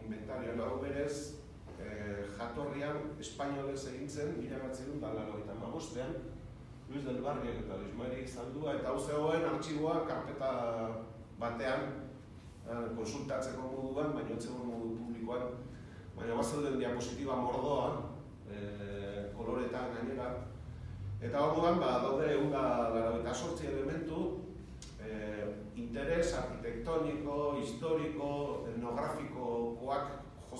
inventarioan hau berez, jatorrian espainolez egin zen 1985ean, Luis del Barrio eta Luis Mari Zaldua, eta hau zegoen artxiboa karpeta batean konsultatzeko moduan, baina etzegoen modu publikoan, baina bazeuden diapositiba mordoa, koloretan gainera, eta orduan daude 198 elementu interes arkitektoniko, historiko, etnografikoak jo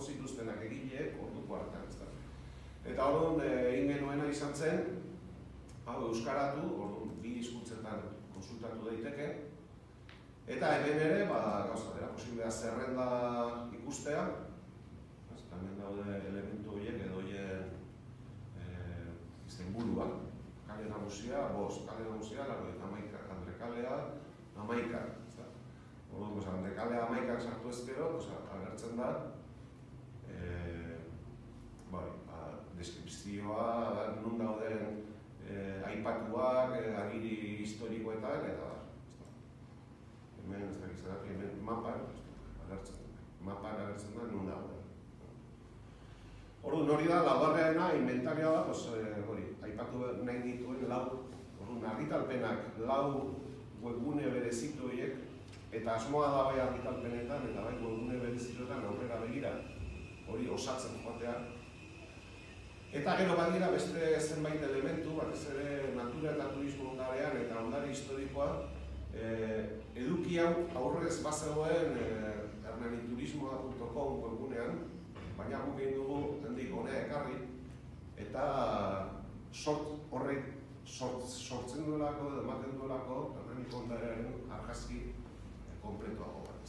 zituztenak egileek orduko hartan. Eta orduan egin genuena izan zen, hau euskaratu, orduan bi hizkuntzetan konsultatu daiteke, eta hemen ere, gauza dela, posiblea zerrenda ikustea, hemen daude elementu horiek edo horien izenburua, kale nagusia, 5, kale nagusia, 81, Andre kalea, 11. Orduan, Andre kalea 11 sartu ezkero, agertzen da, deskripzioa, nun dauden aipatuak, agiri historikoetan, eta hemen ez dakizenak, hemen mapan agertzen da nun dauden. Orduan, hori da, laugarrena inventarioa da, aipatu nahi dituen argitalpenak 4 webgune berezitu horiek, eta asmoa da bai argitalpenetan, eta bai webgune berezituetan aurrera begira, hori osatzen joatea. Eta gero badira beste zenbait elementu, batez ere natura eta turismo ondarean eta ondare historikoa, eduki hau aurrez bazegoen hernaniturismoa.com webgunean, baina guk egin dugu hendik honea ekarri, eta horrek sortzen duelako edo ematen duelako hernaniko ondarearen argazki konpletoago bat.